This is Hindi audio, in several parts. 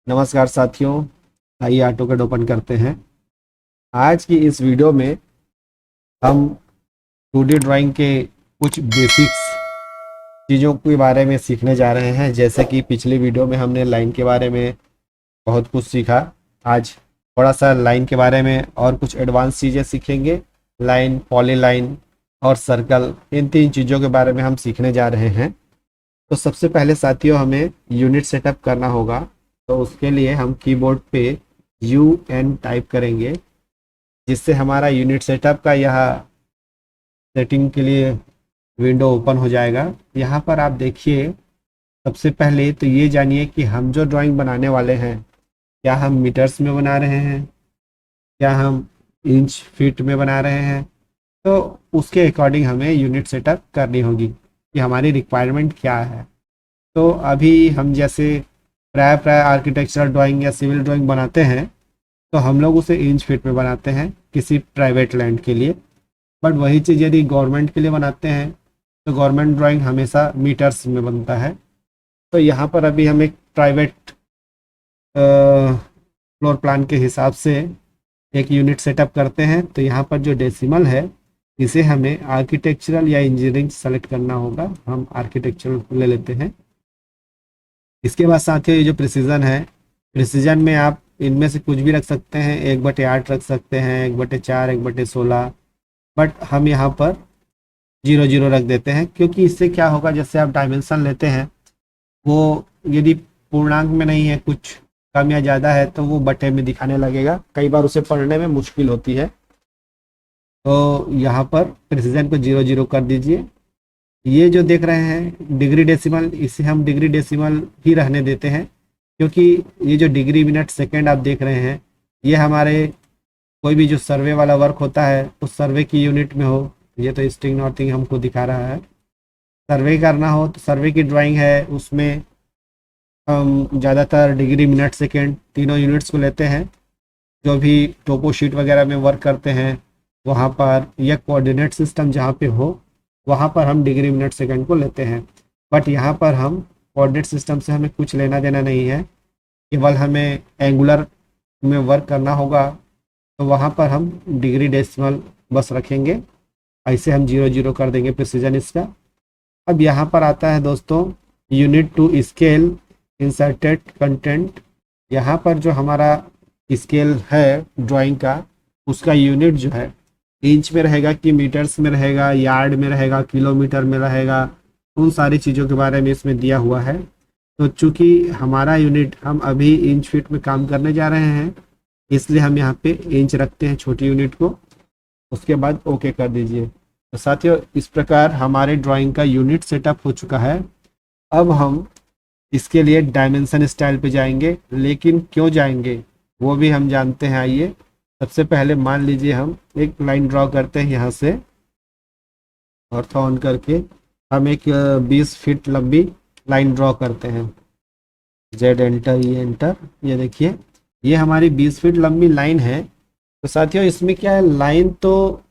नमस्कार साथियों। आइए ऑटोकैड ओपन करते हैं। आज की इस वीडियो में हम 2D ड्राइंग के कुछ बेसिक्स चीज़ों के बारे में सीखने जा रहे हैं। जैसे कि पिछली वीडियो में हमने लाइन के बारे में बहुत कुछ सीखा। आज थोड़ा सा लाइन के बारे में और कुछ एडवांस चीज़ें सीखेंगे। लाइन, पॉलीलाइन और सर्कल, इन तीन चीज़ों के बारे में हम सीखने जा रहे हैं। तो सबसे पहले साथियों हमें यूनिट सेटअप करना होगा। तो उसके लिए हम कीबोर्ड पे UN टाइप करेंगे, जिससे हमारा यूनिट सेटअप का यह सेटिंग के लिए विंडो ओपन हो जाएगा। यहाँ पर आप देखिए, सबसे पहले तो ये जानिए कि हम जो ड्राइंग बनाने वाले हैं, क्या हम मीटर्स में बना रहे हैं, क्या हम इंच फीट में बना रहे हैं। तो उसके अकॉर्डिंग हमें यूनिट सेटअप करनी होगी कि हमारी रिक्वायरमेंट क्या है। तो अभी हम जैसे प्राय प्राय आर्किटेक्चरल ड्राइंग या सिविल ड्राइंग बनाते हैं, तो हम लोग उसे इंच फीट में बनाते हैं किसी प्राइवेट लैंड के लिए। बट वही चीज़ यदि गवर्नमेंट के लिए बनाते हैं तो गवर्नमेंट ड्राइंग हमेशा मीटर्स में बनता है। तो यहाँ पर अभी हम एक प्राइवेट फ्लोर प्लान के हिसाब से एक यूनिट सेटअप करते हैं। तो यहाँ पर जो डेसिमल है, इसे हमें आर्किटेक्चरल या इंजीनियरिंग सेलेक्ट करना होगा। हम आर्किटेक्चरल ले लेते हैं। इसके बाद साथियों, ये जो प्रिसीजन है, प्रिसीजन में आप इनमें से कुछ भी रख सकते हैं। 1/8 रख सकते हैं, 1/4, 1/16। बट हम यहाँ पर 0 0 रख देते हैं, क्योंकि इससे क्या होगा, जैसे आप डायमेंशन लेते हैं, वो यदि पूर्णांक में नहीं है, कुछ कम या ज़्यादा है, तो वो बटे में दिखाने लगेगा। कई बार उसे पढ़ने में मुश्किल होती है। तो यहाँ पर प्रिसीजन को 0 0 कर दीजिए। ये जो देख रहे हैं डिग्री डेसिमल, इसे हम डिग्री डेसिमल ही रहने देते हैं, क्योंकि ये जो डिग्री मिनट सेकंड आप देख रहे हैं, ये हमारे कोई भी जो सर्वे वाला वर्क होता है उस सर्वे की यूनिट में हो। ये तो स्ट्रिंग नॉर्थिंग हमको दिखा रहा है। सर्वे करना हो तो सर्वे की ड्राइंग है, उसमें हम ज़्यादातर डिग्री मिनट सेकंड तीनों यूनिट्स को लेते हैं। जो भी टोपो शीट वगैरह में वर्क करते हैं, वहाँ पर या कोऑर्डिनेट सिस्टम जहाँ पे हो, वहाँ पर हम डिग्री मिनट सेकंड को लेते हैं। बट यहाँ पर हम कोऑर्डिनेट सिस्टम से हमें कुछ लेना देना नहीं है, केवल हमें एंगुलर में वर्क करना होगा। तो वहाँ पर हम डिग्री डेसिमल बस रखेंगे। ऐसे हम 0 0 कर देंगे प्रिसीजन इसका। अब यहाँ पर आता है दोस्तों unit two scale inserted content. यहाँ पर जो हमारा स्केल है ड्राइंग का, उसका यूनिट जो है इंच में रहेगा कि मीटर्स में रहेगा, यार्ड में रहेगा, किलोमीटर में रहेगा, उन सारी चीज़ों के बारे में इसमें दिया हुआ है। तो चूंकि हमारा यूनिट, हम अभी इंच फीट में काम करने जा रहे हैं, इसलिए हम यहाँ पे इंच रखते हैं छोटी यूनिट को। उसके बाद ओके कर दीजिए। तो साथियों, इस प्रकार हमारे ड्राइंग का यूनिट सेटअप हो चुका है। अब हम इसके लिए डायमेंशन स्टाइल पे जाएंगे, लेकिन क्यों जाएंगे वो भी हम जानते हैं। आइए, सबसे पहले मान लीजिए हम एक लाइन ड्रॉ करते हैं यहाँ से, ऑर्थो ऑन करके हम एक 20 फीट लंबी लाइन ड्रॉ करते हैं। जेड एंटर, ये एंटर, ये देखिए, ये हमारी 20 फीट लंबी लाइन है। तो साथियों, इसमें क्या है, लाइन तो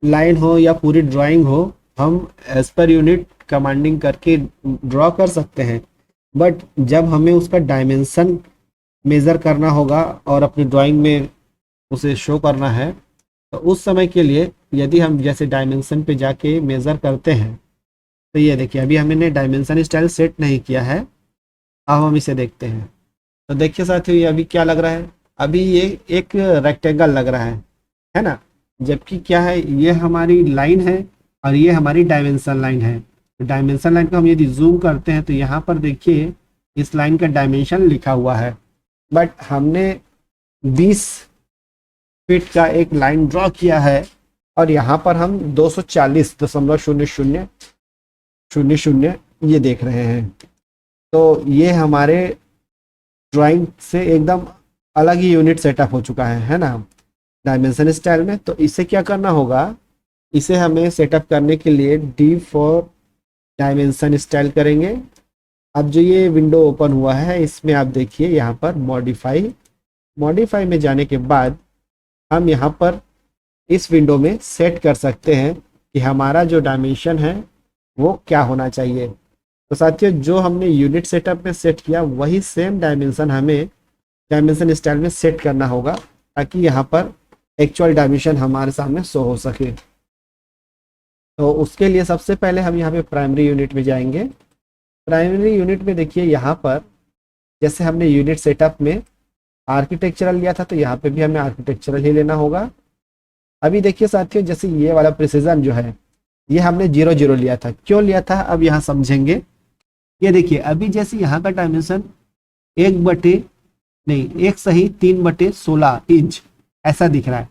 लाइन हो या पूरी ड्राइंग हो, हम एज पर यूनिट कमांडिंग करके ड्रॉ कर सकते हैं। बट जब हमें उसका डायमेंशन मेज़र करना होगा और अपनी ड्राइंग में उसे शो करना है, तो उस समय के लिए यदि हम जैसे डायमेंशन पे जाके मेज़र करते हैं, तो ये देखिए, अभी हमने डायमेंशन स्टाइल सेट नहीं किया है। अब हम इसे देखते हैं। तो देखिए साथियों, ये अभी क्या लग रहा है, अभी ये एक रेक्टेंगल लग रहा है ना। जबकि क्या है, ये हमारी लाइन है और ये हमारी डायमेंशन लाइन है। तो डायमेंशन लाइन को हम यदि जूम करते हैं, तो यहाँ पर देखिए इस लाइन का डायमेंशन लिखा हुआ है। बट हमने 20 फीट का एक लाइन ड्रॉ किया है और यहाँ पर हम 240.0000 ये देख रहे हैं। तो ये हमारे ड्राइंग से एकदम अलग ही यूनिट सेटअप हो चुका है ना, डायमेंशन स्टाइल में। तो इसे क्या करना होगा, इसे हमें सेटअप करने के लिए D4 डायमेंशन स्टाइल करेंगे। अब जो ये विंडो ओपन हुआ है, इसमें आप देखिए यहाँ पर मॉडिफाई में जाने के बाद हम यहाँ पर इस विंडो में सेट कर सकते हैं कि हमारा जो डायमेंशन है वो क्या होना चाहिए। तो साथियों, जो हमने यूनिट सेटअप में सेट किया, वही सेम डायमेंशन हमें डायमेंशन स्टाइल में सेट करना होगा ताकि यहाँ पर एक्चुअल डायमेंशन हमारे सामने शो हो सके। तो उसके लिए सबसे पहले हम यहाँ पे प्राइमरी यूनिट में जाएंगे। प्राइमरी यूनिट में देखिए यहाँ पर जैसे हमने यूनिट सेटअप में आर्किटेक्चरल लिया था तो यहाँ पे भी हमें आर्किटेक्चरल ही लेना होगा। अभी देखिए साथियों, जैसे ये वाला प्रिसीजन जो है ये हमने 0 0 लिया था। क्यों लिया था अब यहाँ समझेंगे। ये देखिए अभी जैसे यहाँ का डायमेंशन 1/3/16 इंच ऐसा दिख रहा है।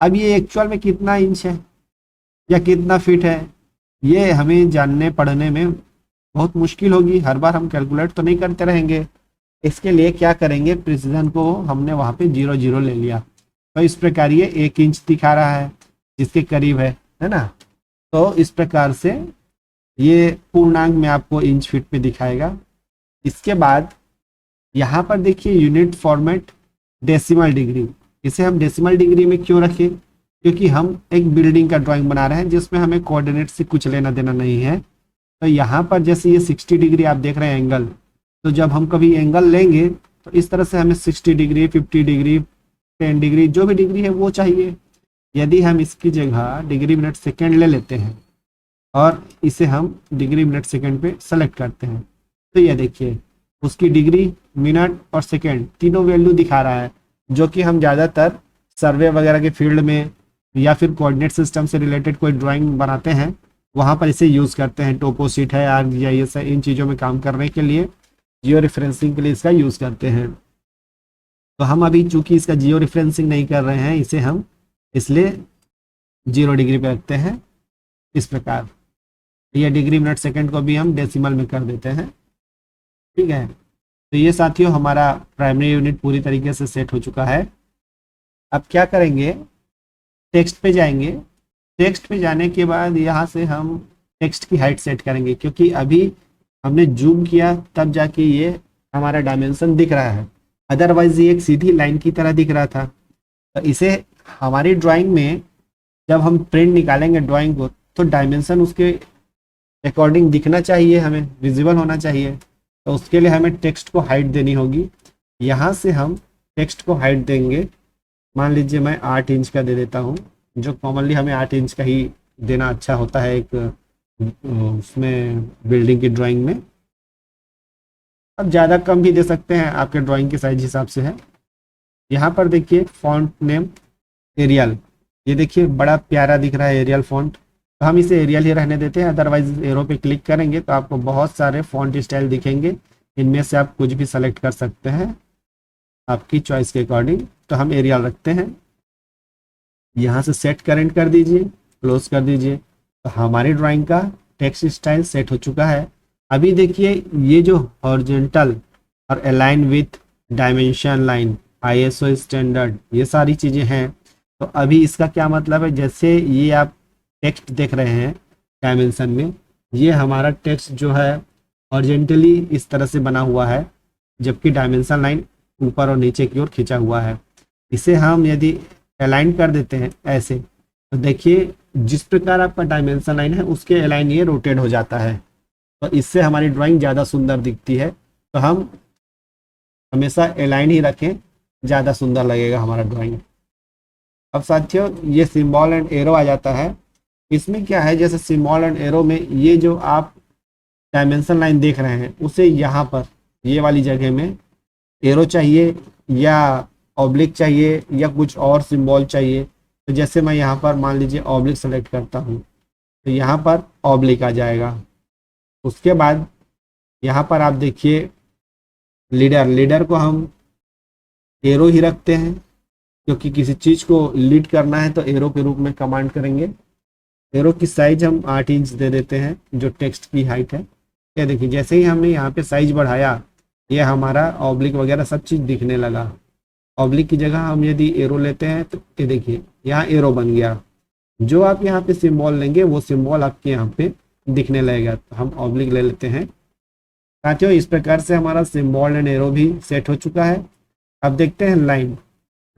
अब ये एक्चुअल में कितना इंच है या कितना फीट है ये हमें जानने पढ़ने में बहुत मुश्किल होगी। हर बार हम कैलकुलेट तो नहीं करते रहेंगे। इसके लिए क्या करेंगे, प्रिसीजन को हमने वहाँ पे 0 0 ले लिया। तो इस प्रकार ये 1 इंच दिखा रहा है जिसके करीब है ना। तो इस प्रकार से ये पूर्णांक में आपको इंच फीट में दिखाएगा। इसके बाद यहाँ पर देखिए यूनिट फॉर्मेट डेसिमल डिग्री। इसे हम डेसिमल डिग्री में क्यों रखें, क्योंकि हम एक बिल्डिंग का ड्राइंग बना रहे हैं जिसमें हमें कोऑर्डिनेट से कुछ लेना देना नहीं है। तो यहाँ पर जैसे ये 60 डिग्री आप देख रहे हैं एंगल, तो जब हम कभी एंगल लेंगे तो इस तरह से हमें 60 डिग्री 50 डिग्री 10 डिग्री जो भी डिग्री है वो चाहिए। यदि हम इसकी जगह डिग्री मिनट सेकेंड ले लेते हैं और इसे हम डिग्री मिनट सेकेंड पे सेलेक्ट करते हैं तो ये देखिए उसकी डिग्री मिनट और सेकेंड तीनों वैल्यू दिखा रहा है, जो कि हम ज़्यादातर सर्वे वगैरह के फील्ड में या फिर कोऑर्डिनेट सिस्टम से रिलेटेड कोई ड्राइंग बनाते हैं वहाँ पर इसे यूज़ करते हैं। टोपो शीट है, ArcGIS है, इन चीज़ों में काम करने के लिए जियो रेफरेंसिंग के लिए इसका यूज़ करते हैं। तो हम अभी चूंकि इसका जियो रेफरेंसिंग नहीं कर रहे हैं इसे हम इसलिए 0 डिग्री पे रखते हैं। इस प्रकार ये डिग्री मिनट सेकंड को भी हम डेसिमल में कर देते हैं। ठीक है, तो ये साथियों हमारा प्राइमरी यूनिट पूरी तरीके से सेट हो चुका है। अब क्या करेंगे, टेक्स्ट पे जाएंगे। टेक्स्ट पे जाने के बाद यहाँ से हम टेक्स्ट की हाइट सेट करेंगे, क्योंकि अभी हमने जूम किया तब जाके ये हमारा डायमेंशन दिख रहा है, अदरवाइज ये एक सीधी लाइन की तरह दिख रहा था। तो इसे हमारी ड्राइंग में जब हम प्रिंट निकालेंगे ड्राइंग को तो डायमेंशन उसके अकॉर्डिंग दिखना चाहिए, हमें विजिबल होना चाहिए। तो उसके लिए हमें टेक्स्ट को हाइट देनी होगी। यहाँ से हम टेक्स्ट को हाइट देंगे, मान लीजिए मैं 8 इंच का दे देता हूँ, जो कॉमनली हमें 8 इंच का ही देना अच्छा होता है एक उसमें बिल्डिंग की ड्राइंग में। अब ज़्यादा कम भी दे सकते हैं, आपके ड्राइंग के साइज हिसाब से है। यहाँ पर देखिए फॉन्ट नेम एरियल, ये देखिए बड़ा प्यारा दिख रहा है एरियल फॉन्ट, तो हम इसे एरियल ही रहने देते हैं। अदरवाइज एरो पे क्लिक करेंगे तो आपको बहुत सारे फॉन्ट स्टाइल दिखेंगे, इनमें से आप कुछ भी सेलेक्ट कर सकते हैं आपकी चॉइस के अकॉर्डिंग। तो हम एरियल रखते हैं, यहाँ से सेट करेंट कर दीजिए, क्लोज कर दीजिए। तो हमारी ड्राइंग का टेक्स्ट स्टाइल सेट हो चुका है। अभी देखिए ये जो हॉरिजॉन्टल और align with dimension line ISO standard ये सारी चीज़ें हैं। तो अभी इसका क्या मतलब है, जैसे ये आप टेक्स्ट देख रहे हैं डायमेंशन में, ये हमारा टेक्स्ट जो है हॉरिजॉन्टली इस तरह से बना हुआ है, जबकि डायमेंशन लाइन ऊपर और नीचे की ओर खींचा हुआ है। इसे हम यदि अलाइन कर देते हैं ऐसे, तो देखिए जिस प्रकार आपका डायमेंशन लाइन है उसके अलाइन ये रोटेट हो जाता है। तो इससे हमारी ड्राइंग ज़्यादा सुंदर दिखती है। तो हम हमेशा अलाइन ही रखें, ज़्यादा सुंदर लगेगा हमारा ड्राइंग। अब साथियों ये सिंबल एंड एरो आ जाता है। इसमें क्या है, जैसे सिंबल एंड एरो में ये जो आप डायमेंशन लाइन देख रहे हैं उसे यहाँ पर ये वाली जगह में एरो चाहिए या ऑब्लिक चाहिए या कुछ और सिंबल चाहिए। तो जैसे मैं यहाँ पर मान लीजिए ऑब्लिक सेलेक्ट करता हूँ तो यहाँ पर ऑब्लिक आ जाएगा। उसके बाद यहाँ पर आप देखिए लीडर को हम एरो ही रखते हैं, क्योंकि किसी चीज़ को लीड करना है तो एरो के रूप में कमांड करेंगे। एरो की साइज हम 8 इंच दे देते हैं, जो टेक्स्ट की हाइट है। ये देखिए जैसे ही हमने यहाँ पे साइज बढ़ाया ये हमारा ऑब्लिक वगैरह सब चीज़ दिखने लगा। ऑब्लिक की जगह हम यदि एरो लेते हैं तो ये देखिए यहाँ एरो बन गया। जो आप यहाँ पे सिंबल लेंगे वो सिंबल आपके यहाँ पे दिखने लगेगा। तो हम ऑब्लिक ले लेते हैं। साथियों इस प्रकार से हमारा सिंबल एंड एरो भी सेट हो चुका है। अब देखते हैं लाइन।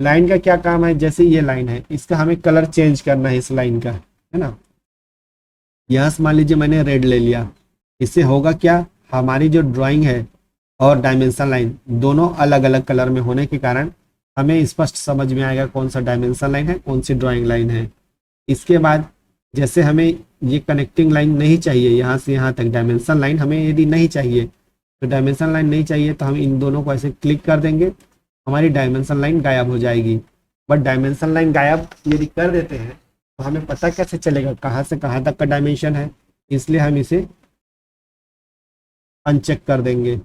लाइन का क्या काम है, जैसे ये लाइन है इसका हमें कलर चेंज करना है इस लाइन का, है ना। यहाँ से मान लीजिए मैंने रेड ले लिया, इससे होगा क्या, हमारी जो ड्राइंग है और डायमेंशन लाइन दोनों अलग अलग कलर में होने के कारण हमें स्पष्ट समझ में आएगा कौन सा डायमेंशन लाइन है, कौन सी ड्राइंग लाइन है। इसके बाद जैसे हमें ये कनेक्टिंग लाइन नहीं चाहिए, यहाँ से यहाँ तक डायमेंशन लाइन हमें यदि नहीं चाहिए, तो डायमेंशन लाइन नहीं चाहिए तो हम इन दोनों को ऐसे क्लिक कर देंगे, हमारी डायमेंशन लाइन गायब हो जाएगी। बट डायमेंशन लाइन गायब यदि कर देते हैं तो हमें पता कैसे चलेगा कहाँ से कहाँ तक का डायमेंशन है, इसलिए हम इसे अनचेक कर देंगे।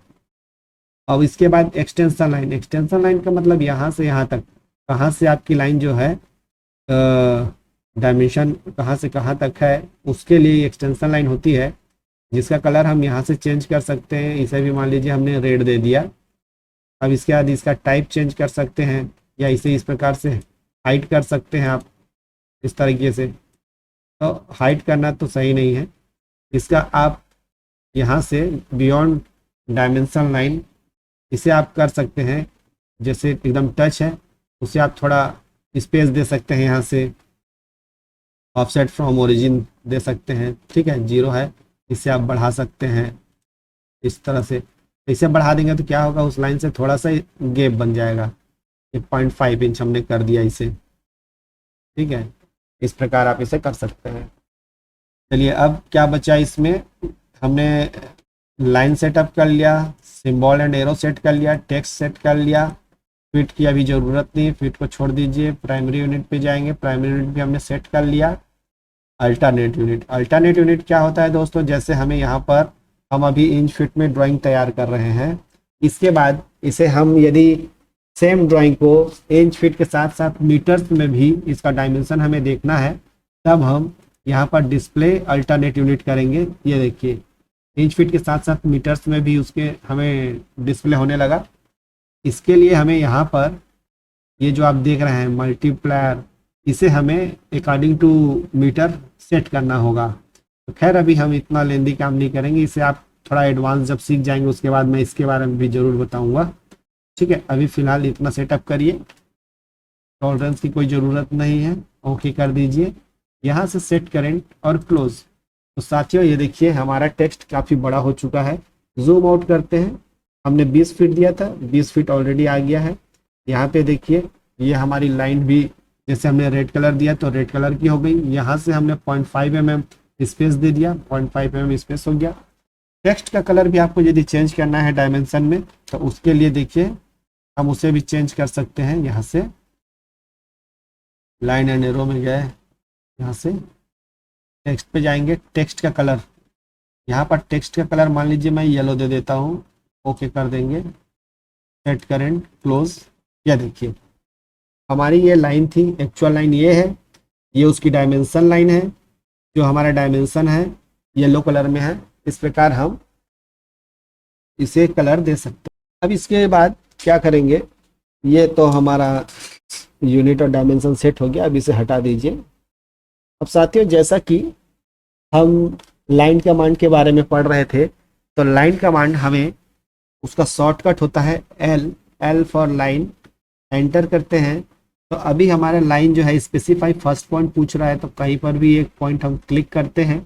अब इसके बाद एक्सटेंशन लाइन, एक्सटेंशन लाइन का मतलब यहाँ से यहाँ तक, कहाँ से आपकी लाइन जो है डायमेंशन कहाँ से कहाँ तक है, उसके लिए एक्सटेंशन लाइन होती है, जिसका कलर हम यहाँ से चेंज कर सकते हैं। इसे भी मान लीजिए हमने रेड दे दिया। अब इसके बाद इसका टाइप चेंज कर सकते हैं, या इसे इस प्रकार से हाइड कर सकते हैं आप इस तरीके से। तो हाइड करना तो सही नहीं है, इसका आप यहाँ से बियॉन्ड डायमेंशन लाइन इसे आप कर सकते हैं, जैसे एकदम टच है उसे आप थोड़ा स्पेस दे सकते हैं, यहाँ से ऑफसेट फ्रॉम ओरिजिन दे सकते हैं, ठीक है। 0 है, इसे आप बढ़ा सकते हैं इस तरह से। इसे बढ़ा देंगे तो क्या होगा, उस लाइन से थोड़ा सा गैप बन जाएगा। 0.5 इंच हमने कर दिया इसे, ठीक है। इस प्रकार आप इसे कर सकते हैं। चलिए अब क्या बचा इसमें, हमने लाइन सेटअप कर लिया, सिंबल एंड एरो सेट कर लिया, टेक्स्ट सेट कर लिया, फिट की अभी ज़रूरत नहीं, फिट को छोड़ दीजिए। प्राइमरी यूनिट पे जाएंगे, प्राइमरी यूनिट भी हमने सेट कर लिया। अल्टरनेट यूनिट, अल्टरनेट यूनिट क्या होता है दोस्तों, जैसे हमें यहाँ पर हम अभी इंच फिट में ड्राइंग तैयार कर रहे हैं, इसके बाद इसे हम यदि सेम ड्राइंग को इंच फिट के साथ साथ मीटर्स में भी इसका डायमेंशन हमें देखना है, तब हम यहाँ पर डिस्प्ले अल्टरनेट यूनिट करेंगे। ये देखिए इंच फिट के साथ साथ मीटर्स में भी उसके हमें डिस्प्ले होने लगा। इसके लिए हमें यहाँ पर ये जो आप देख रहे हैं मल्टीप्लायर, इसे हमें अकॉर्डिंग टू मीटर सेट करना होगा। तो खैर अभी हम इतना लेंदी काम नहीं करेंगे, इसे आप थोड़ा एडवांस जब सीख जाएंगे उसके बाद मैं इसके बारे में भी ज़रूर बताऊंगा, ठीक है। अभी फ़िलहाल इतना सेटअप करिए, टॉलरेंस की कोई ज़रूरत नहीं है, ओके कर दीजिए। यहाँ से सेट करेंट और क्लोज। तो साथियों ये देखिए हमारा टेक्स्ट काफ़ी बड़ा हो चुका है। जूम आउट करते हैं, हमने 20 फीट दिया था, 20 फीट ऑलरेडी आ गया है। यहाँ पे देखिए ये हमारी लाइन भी जैसे हमने रेड कलर दिया तो रेड कलर की हो गई। यहाँ से हमने 0.5 mm स्पेस दे दिया, 0.5 mm स्पेस हो गया। टेक्स्ट का कलर भी आपको यदि चेंज करना है डायमेंशन में तो उसके लिए देखिए हम उसे भी चेंज कर सकते हैं। यहाँ से लाइन एंड एरो में गए, यहाँ से टेक्स्ट पे जाएंगे, टेक्स्ट का कलर, यहाँ पर टेक्स्ट का कलर मान लीजिए मैं येलो दे देता हूँ, ओके कर देंगे। Set current close. या देखिए हमारी ये लाइन थी, एक्चुअल लाइन ये है, ये उसकी डायमेंशन लाइन है, जो हमारा डायमेंशन है येलो कलर में है। इस प्रकार हम इसे कलर दे सकते हैं। अब इसके बाद क्या करेंगे, ये तो हमारा यूनिट और डायमेंशन सेट हो गया, अब इसे हटा दीजिए। अब साथियों जैसा कि हम लाइन कमांड के बारे में पढ़ रहे थे, तो लाइन कमांड हमें उसका शॉर्टकट होता है एल फॉर लाइन। एंटर करते हैं तो अभी हमारा लाइन जो है स्पेसिफाई फर्स्ट पॉइंट पूछ रहा है, तो कहीं पर भी एक पॉइंट हम क्लिक करते हैं।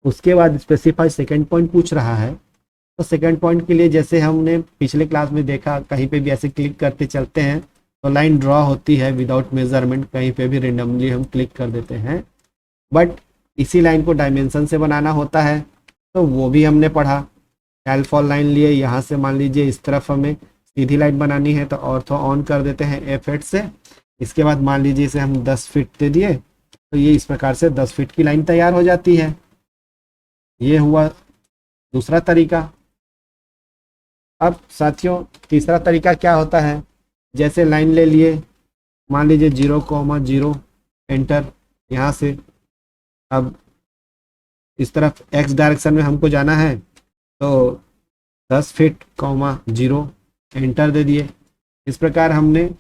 उसके बाद स्पेसिफाई सेकंड पॉइंट पूछ रहा है, तो सेकंड पॉइंट के लिए जैसे हमने पिछले क्लास में देखा कहीं पे भी ऐसे क्लिक करते चलते हैं तो लाइन ड्रॉ होती है विदाउट मेजरमेंट, कहीं पे भी रेंडमली हम क्लिक कर देते हैं। बट इसी लाइन को डायमेंशन से बनाना होता है, तो वो भी हमने पढ़ा। एल फॉर लाइन लिए, यहाँ से मान लीजिए इस तरफ हमें सीधी लाइन बनानी है तो ऑर्थो ऑन कर देते हैं F8 से। इसके बाद मान लीजिए इसे हम 10 फीट दे दिए, तो ये इस प्रकार से 10 फीट की लाइन तैयार हो जाती है। ये हुआ दूसरा तरीका। अब साथियों तीसरा तरीका क्या होता है, जैसे लाइन ले लिए, मान लीजिए 0,0 एंटर, यहाँ से अब इस तरफ x डायरेक्शन में हमको जाना है तो 10 फीट 0 एंटर दे दिए। इस प्रकार हमने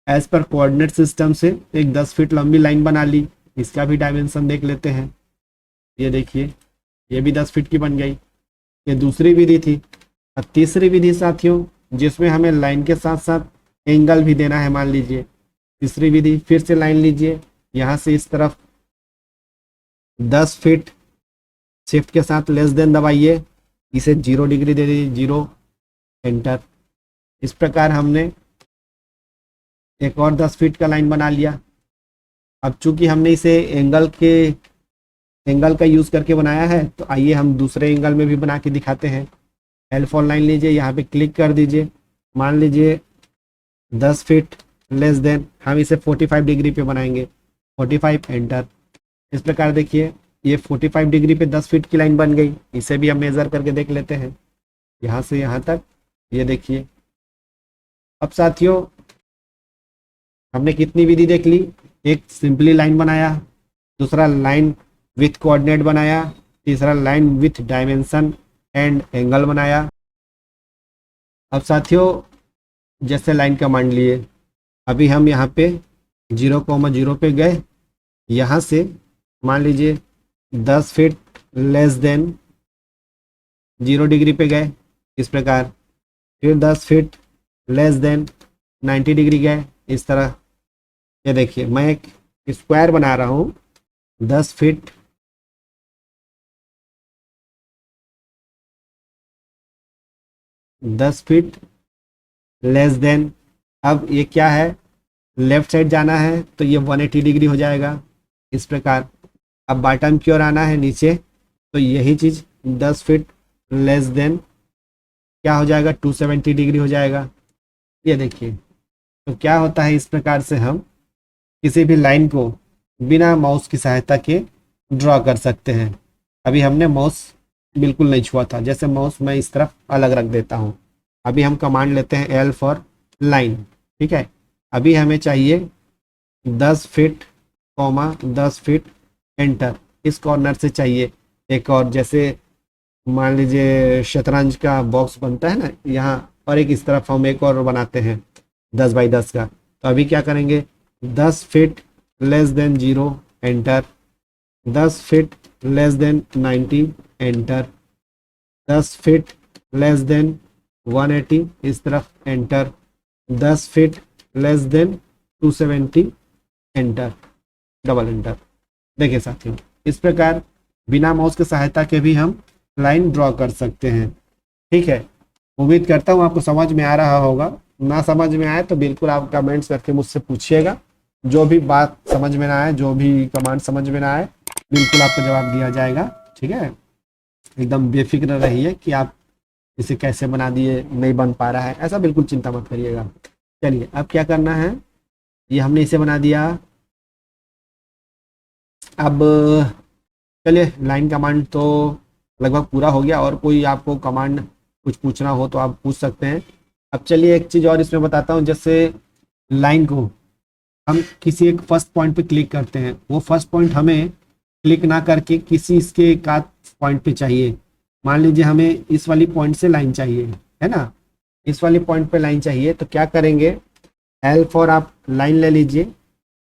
एज पर कोऑर्डिनेट सिस्टम से एक 10 फीट लंबी लाइन बना ली। इसका भी डायमेंशन देख लेते हैं। ये देखिए ये भी 10 फीट की बन गई। ये दूसरी विधि थी। अब तीसरी विधि साथियों जिसमें हमें लाइन के साथ साथ एंगल भी देना है, मान लीजिए तीसरी विधि, फिर से लाइन लीजिए, यहाँ से इस तरफ 10 फीट शिफ्ट के साथ लेस देन दबाइए, इसे 0 डिग्री दे दीजिए, 0 एंटर। इस प्रकार हमने एक और 10 फीट का लाइन बना लिया। अब चूंकि हमने इसे एंगल का यूज़ करके बनाया है, तो आइए हम दूसरे एंगल में भी बना के दिखाते हैं। L4 लाइन लीजिए, यहाँ पे क्लिक कर दीजिए, मान लीजिए 10 फीट लेस देन, हम इसे 45 डिग्री पे बनाएंगे, 45 एंटर। इस प्रकार देखिए ये 45 डिग्री पे 10 फीट की लाइन बन गई। इसे भी हम मेज़र करके देख लेते हैं, यहाँ से यहाँ तक, ये देखिए। अब साथियों हमने कितनी विधि देख ली, एक सिंपली लाइन बनाया, दूसरा लाइन विथ कोऑर्डिनेट बनाया, तीसरा line with dimension and angle बनाया। अब साथियों जैसे लाइन कमांड लिए, अभी हम यहाँ पे 0,0 पे गए, यहाँ से मान लीजिए 10 फीट लेस देन 0 डिग्री पे गए, इस प्रकार। फिर 10 फीट लेस देन 90 डिग्री गए, इस तरह। ये देखिए मैं एक स्क्वायर बना रहा हूँ, 10 फीट लेस देन। अब ये क्या है, लेफ्ट साइड जाना है तो ये 180 डिग्री हो जाएगा, इस प्रकार। अब बॉटम की ओर आना है नीचे, तो यही चीज़ 10 फीट लेस देन क्या हो जाएगा, 270 डिग्री हो जाएगा। ये देखिए, तो क्या होता है, इस प्रकार से हम किसी भी लाइन को बिना माउस की सहायता के ड्रॉ कर सकते हैं। अभी हमने माउस बिल्कुल नहीं छुआ था, जैसे माउस मैं इस तरफ अलग रख देता हूँ। अभी हम कमांड लेते हैं L फॉर लाइन, ठीक है। अभी हमें चाहिए 10 फीट 10 फीट एंटर। इस कॉर्नर से चाहिए एक और, जैसे मान लीजिए शतरंज का बॉक्स बनता है ना यहाँ, और एक इस तरफ हम एक और बनाते हैं 10 बाई 10 का। तो अभी क्या करेंगे, 10 feet less than 0 enter, 10 feet less than 90 enter, 10 feet less than 180 इस तरफ enter, 10 feet less than 270 enter, double enter. देखिए साथियों, इस प्रकार बिना माउस की सहायता के भी हम लाइन ड्रॉ कर सकते हैं, ठीक है। उम्मीद करता हूँ आपको समझ में आ रहा होगा। ना समझ में आए तो बिल्कुल आप कमेंट्स करके मुझसे पूछिएगा। जो भी बात समझ में ना आए, जो भी कमांड समझ में ना आए, बिल्कुल आपको जवाब दिया जाएगा, ठीक है। एकदम बेफिक्र रहिए कि आप इसे कैसे बना दिए, नहीं बन पा रहा है, ऐसा बिल्कुल चिंता मत करिएगा। चलिए अब क्या करना है, ये हमने इसे बना दिया। अब चलिए लाइन कमांड तो लगभग पूरा हो गया, और कोई आपको कमांड कुछ पूछना हो तो आप पूछ सकते हैं। अब चलिए एक चीज़ और इसमें बताता हूँ, जैसे लाइन को हम किसी एक फर्स्ट पॉइंट पे क्लिक करते हैं, वो फर्स्ट पॉइंट हमें क्लिक ना करके किसी इसके एक आध पॉइंट पे चाहिए। मान लीजिए हमें इस वाली पॉइंट से लाइन चाहिए, है ना, इस वाली पॉइंट पे लाइन चाहिए, तो क्या करेंगे, L फॉर आप लाइन ले लीजिए।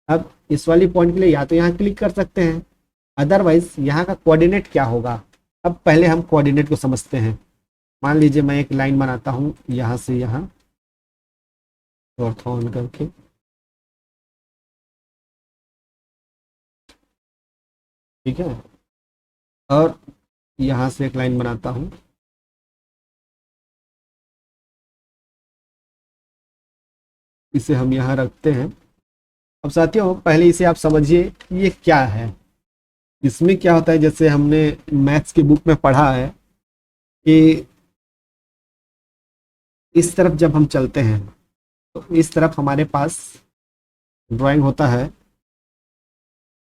अब इस वाली पॉइंट के लिए या तो यहाँ क्लिक कर सकते हैं, अदरवाइज यहाँ का कोऑर्डिनेट क्या होगा। अब पहले हम कोऑर्डिनेट को समझते हैं। मान लीजिए मैं एक लाइन बनाता हूँ यहाँ से यहाँ, ऑर्थो ऑन करके, ठीक है, और यहाँ से एक लाइन बनाता हूँ, इसे हम यहाँ रखते हैं। अब साथियों पहले इसे आप समझिए ये क्या है, इसमें क्या होता है, जैसे हमने मैथ्स की बुक में पढ़ा है कि इस तरफ जब हम चलते हैं तो इस तरफ हमारे पास ड्राइंग होता है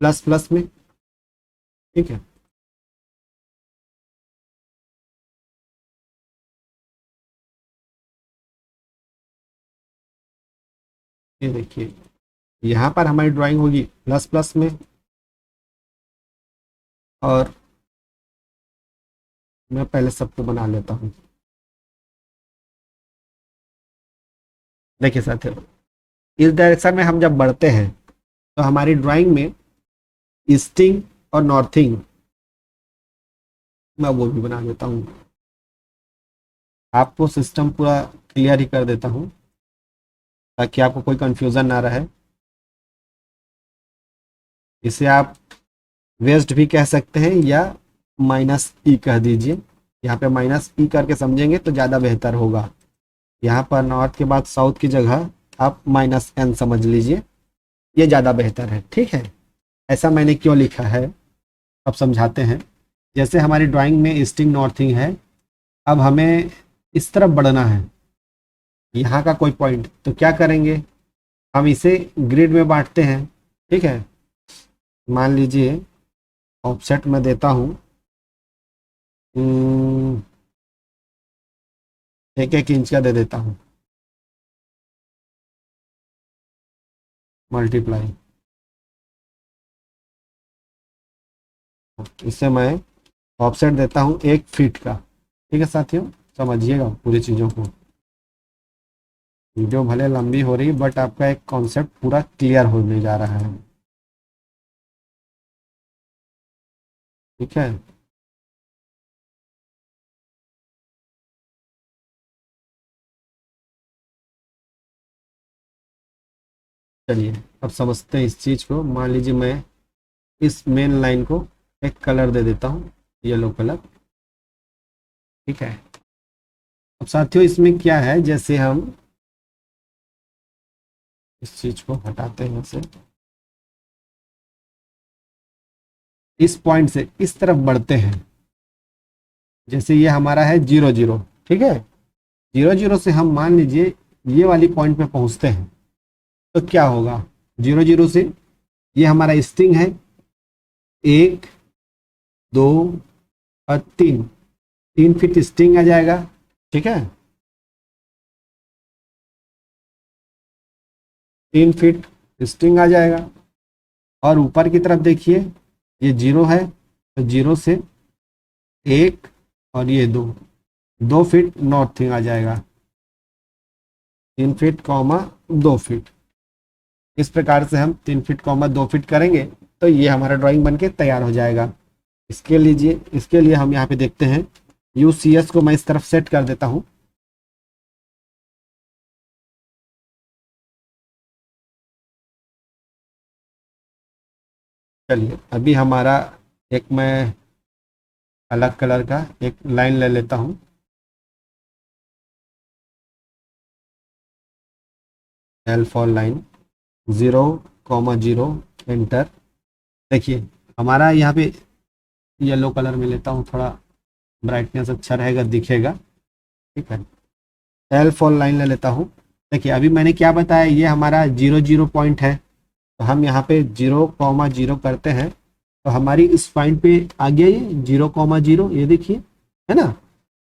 प्लस प्लस में, ठीक है। ये देखिए यहाँ पर हमारी ड्राइंग होगी प्लस प्लस में, और मैं पहले सबको बना लेता हूँ। देखिए साथियों, इस डायरेक्शन में हम जब बढ़ते हैं तो हमारी ड्राइंग में ईस्टिंग और नॉर्थिंग, मैं वो भी बना देता हूँ। आपको सिस्टम पूरा क्लियर ही कर देता हूँ ताकि आपको कोई कंफ्यूजन ना रहे। इसे आप वेस्ट भी कह सकते हैं या माइनस ई कह दीजिए। यहाँ पे माइनस ई करके समझेंगे तो ज़्यादा बेहतर होगा। यहाँ पर नॉर्थ के बाद साउथ की जगह आप -n समझ लीजिए, ये ज़्यादा बेहतर है। ठीक है, ऐसा मैंने क्यों लिखा है अब समझाते हैं। जैसे हमारी ड्राइंग में ईस्टिंग नॉर्थिंग है, अब हमें इस तरफ बढ़ना है, यहाँ का कोई पॉइंट, तो क्या करेंगे, हम इसे ग्रिड में बांटते हैं। ठीक है, मान लीजिए ऑफसेट में देता हूँ 1-1 इंच का दे देता हूँ, मल्टीप्लाई, इससे मैं ऑफसेट देता हूँ 1 फीट का। ठीक है साथियों, समझिएगा पूरी चीज़ों को। वीडियो भले लंबी हो रही, बट आपका एक कॉन्सेप्ट पूरा क्लियर होने जा रहा है। ठीक है, चलिए अब समझते हैं इस चीज़ को। मान लीजिए मैं इस मेन लाइन को एक कलर दे देता हूँ, येलो कलर। ठीक है, अब साथियों इसमें क्या है, जैसे हम इस चीज़ को हटाते हैं से, इस पॉइंट से इस तरफ बढ़ते हैं, जैसे ये हमारा है 0-0। ठीक है, 0-0 से हम मान लीजिए ये वाली पॉइंट पे पहुंचते हैं, तो क्या होगा, 0-0 से ये हमारा स्टिंग है, 1, 2 और 3 फीट स्टिंग आ जाएगा। ठीक है, 3 फीट स्टिंग आ जाएगा। और ऊपर की तरफ देखिए, ये 0 है, तो 0 से 1 और ये 2 फीट नॉर्थिंग आ जाएगा, 3 फीट कॉमा 2 फीट। इस प्रकार से हम 3 फीट कॉमा 2 फीट करेंगे, तो ये हमारा ड्राइंग बनके तैयार हो जाएगा। इसके लिए हम यहाँ पे देखते हैं, UCS को मैं इस तरफ सेट कर देता हूँ। चलिए अभी हमारा एक मैं अलग कलर का एक लाइन ले लेता हूँ, L फॉर लाइन 0,0 एंटर। देखिए हमारा यहाँ पे येलो कलर में लेता हूँ, थोड़ा ब्राइटनेस अच्छा रहेगा, दिखेगा। ठीक है, L फॉर लाइन ले लेता हूँ। देखिए अभी मैंने क्या बताया, ये हमारा 0-0 पॉइंट है, तो हम यहाँ पे 0,0 करते हैं, तो हमारी इस पॉइंट पे आ गया ये 0,0, ये देखिए, है ना।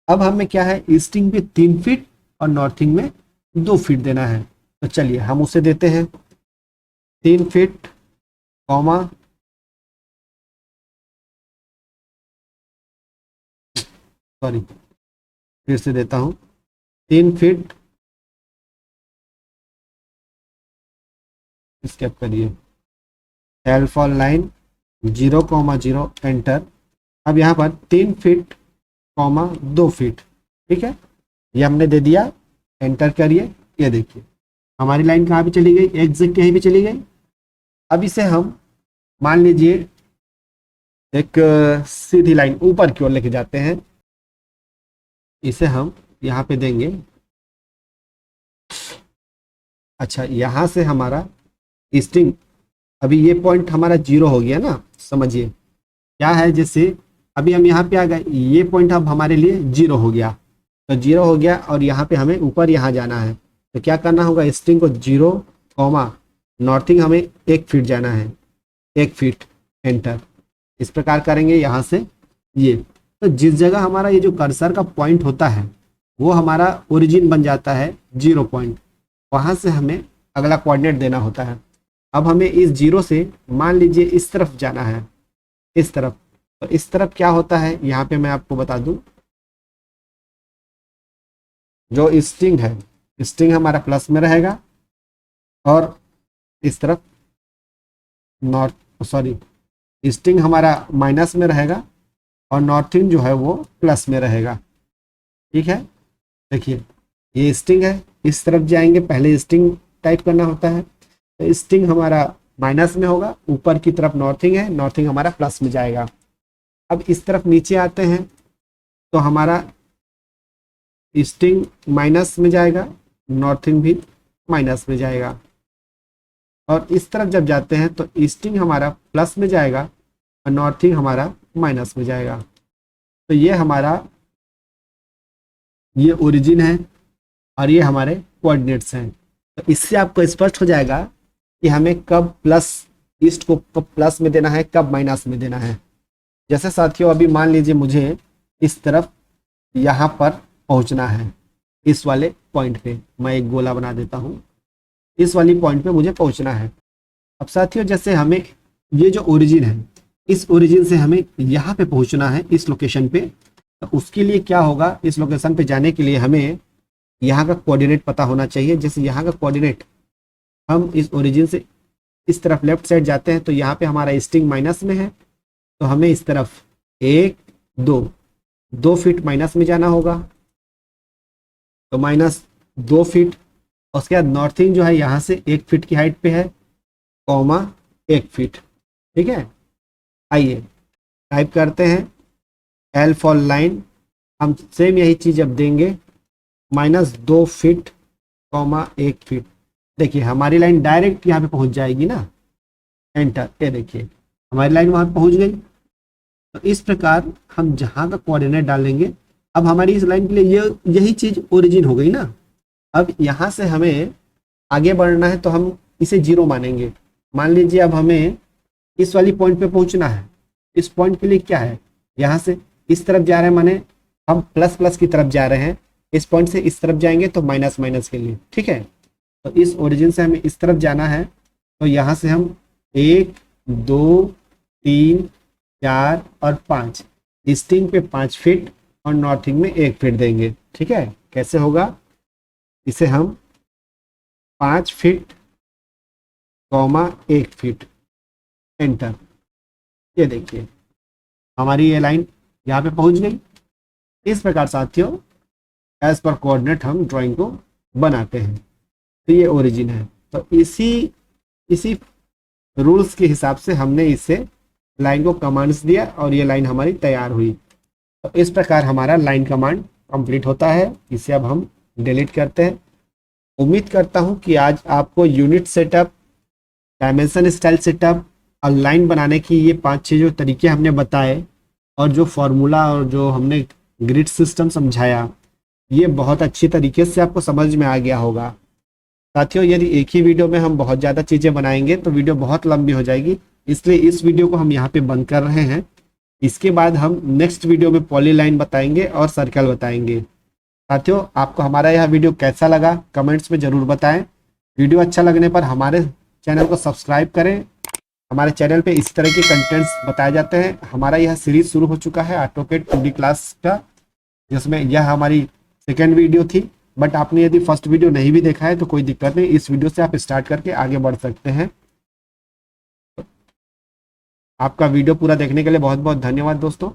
अब हमें क्या है, ईस्टिंग पे 3 फीट और नॉर्थिंग में 2 फीट देना है, तो चलिए हम उसे देते हैं 3 फीट कॉमा, सॉरी फिर से देता हूँ 3 फीट, स्केप करिए, L फॉर लाइन 0,0 एंटर। अब यहाँ पर 3 फीट कॉमा 2 फीट। ठीक है, ये हमने दे दिया, एंटर करिए। ये देखिए हमारी लाइन कहाँ पे चली गई, एग्जैक्ट यहीं पे चली गई। अब इसे हम मान लीजिए एक सीधी लाइन ऊपर की ओर लेके जाते हैं, इसे हम यहाँ पे देंगे। अच्छा, यहाँ से हमारा ईस्टिंग, अभी ये पॉइंट हमारा 0 हो गया ना, समझिए क्या है, जैसे अभी हम यहाँ पे आ गए, ये पॉइंट अब हमारे लिए 0 हो गया, तो 0 हो गया और यहाँ पे हमें ऊपर यहाँ जाना है, तो क्या करना होगा, ईस्टिंग को 0 कॉमा नॉर्थिंग हमें 1 फीट जाना है, 1 फीट एंटर। इस प्रकार करेंगे यहाँ से ये, तो जिस जगह हमारा ये जो कर्सर का पॉइंट होता है वो हमारा ओरिजिन बन जाता है 0 पॉइंट, वहाँ से हमें अगला कोऑर्डिनेट देना होता है। अब हमें इस 0 से मान लीजिए इस तरफ जाना है, इस तरफ, तो इस तरफ क्या होता है, यहाँ पे मैं आपको बता दूं, जो स्टिंग है, स्टिंग हमारा प्लस में रहेगा और इस तरफ नॉर्थ, सॉरी, स्टिंग हमारा माइनस में रहेगा और नॉर्थिंग जो है वो प्लस में रहेगा। ठीक है, देखिए ये स्टिंग है, इस तरफ जाएंगे, पहले स्टिंग टाइप करना होता है, तो स्टिंग हमारा माइनस में होगा, ऊपर की तरफ नॉर्थिंग है, नॉर्थिंग हमारा प्लस में जाएगा। अब इस तरफ नीचे आते हैं, तो हमारा ईस्टिंग माइनस में जाएगा, नॉर्थिंग भी माइनस में जाएगा। और इस तरफ जब जाते हैं तो ईस्टिंग हमारा प्लस में जाएगा और नॉर्थिंग हमारा माइनस में जाएगा। तो ये हमारा ये ओरिजिन है और ये हमारे कोऑर्डिनेट्स हैं। तो इससे आपको स्पष्ट हो जाएगा कि हमें कब प्लस ईस्ट को कब प्लस में देना है, कब माइनस में देना है। जैसे साथियों अभी मान लीजिए मुझे इस तरफ यहाँ पर पहुँचना है, इस वाले पॉइंट पे मैं एक गोला बना देता हूँ, इस वाली पॉइंट पे मुझे पहुँचना है। अब साथियों जैसे हमें ये जो ओरिजिन है, इस ओरिजिन से हमें यहाँ पे पहुँचना है इस लोकेशन पे, तो उसके लिए क्या होगा, इस लोकेशन पे जाने के लिए हमें यहाँ का कोऑर्डिनेट पता होना चाहिए। जैसे यहाँ का कोऑर्डिनेट हम इस ओरिजिन से इस तरफ लेफ्ट साइड जाते हैं तो यहाँ पे हमारा ईस्टिंग माइनस में है, तो हमें इस तरफ 1 2 फीट माइनस में जाना होगा, तो -2 फीट। उसके बाद नॉर्थिंग जो है यहाँ से 1 फीट की हाइट पे है, कॉमा 1 फीट। ठीक है, आइए टाइप करते हैं एल फॉर लाइन। हम सेम यही चीज़ अब देंगे, -2 फीट कॉमा 1 फीट। देखिए हमारी लाइन डायरेक्ट यहाँ पे पहुँच जाएगी ना, एंटर। ये देखिए हमारी लाइन वहाँ पहुँच गई। तो इस प्रकार हम जहाँ का कोऑर्डिनेट डालेंगे, अब हमारी इस लाइन के लिए यही चीज़ ओरिजिन हो गई ना। अब यहाँ से हमें आगे बढ़ना है तो हम इसे 0 मानेंगे। मान लीजिए अब हमें इस वाली पॉइंट पे पहुँचना है, इस पॉइंट के लिए क्या है, यहाँ से इस तरफ जा रहे हैं, माने हम प्लस प्लस की तरफ जा रहे हैं, इस पॉइंट से इस तरफ जाएंगे तो माइनस माइनस के लिए। ठीक है, तो इस ओरिजिन से हमें इस तरफ जाना है, तो यहाँ से हम 1 2 3 4 और 5, ईस्टिंग पे 5 फीट और नॉर्थिंग में 1 फीट देंगे। ठीक है, कैसे होगा, इसे हम 5 फीट कॉमा 1 फीट, एंटर। ये देखिए हमारी ये लाइन यहाँ पे पहुँच गई। इस प्रकार साथियों एज पर कोऑर्डिनेट हम ड्राइंग को बनाते हैं। तो ये ओरिजिन है, तो इसी रूल्स के हिसाब से हमने इसे लाइन को कमांड्स दिया और ये लाइन हमारी तैयार हुई। तो इस प्रकार हमारा लाइन कमांड कंप्लीट होता है। इसे अब हम डिलीट करते हैं। उम्मीद करता हूँ कि आज आपको unit setup, dimension style setup और लाइन बनाने की ये 5-6 जो तरीके हमने बताए और जो फॉर्मूला और जो हमने ग्रिड सिस्टम समझाया, ये बहुत अच्छी तरीके से आपको समझ में आ गया होगा। साथियों यदि एक ही वीडियो में हम बहुत ज़्यादा चीज़ें बनाएंगे तो वीडियो बहुत लंबी हो जाएगी, इसलिए इस वीडियो को हम यहाँ पे बंद कर रहे हैं। इसके बाद हम नेक्स्ट वीडियो में पॉलीलाइन बताएंगे और सर्कल बताएंगे। साथियों आपको हमारा यह वीडियो कैसा लगा कमेंट्स में ज़रूर बताएं। वीडियो अच्छा लगने पर हमारे चैनल को सब्सक्राइब करें। हमारे चैनल पे इस तरह के कंटेंट्स बताए जाते हैं। हमारा यह सीरीज शुरू हो चुका है ऑटोकैड 2D क्लास का, जिसमें यह हमारी सेकेंड वीडियो थी। बट आपने यदि फर्स्ट वीडियो नहीं भी देखा है तो कोई दिक्कत नहीं, इस वीडियो से आप स्टार्ट करके आगे बढ़ सकते हैं। आपका वीडियो पूरा देखने के लिए बहुत बहुत धन्यवाद दोस्तों।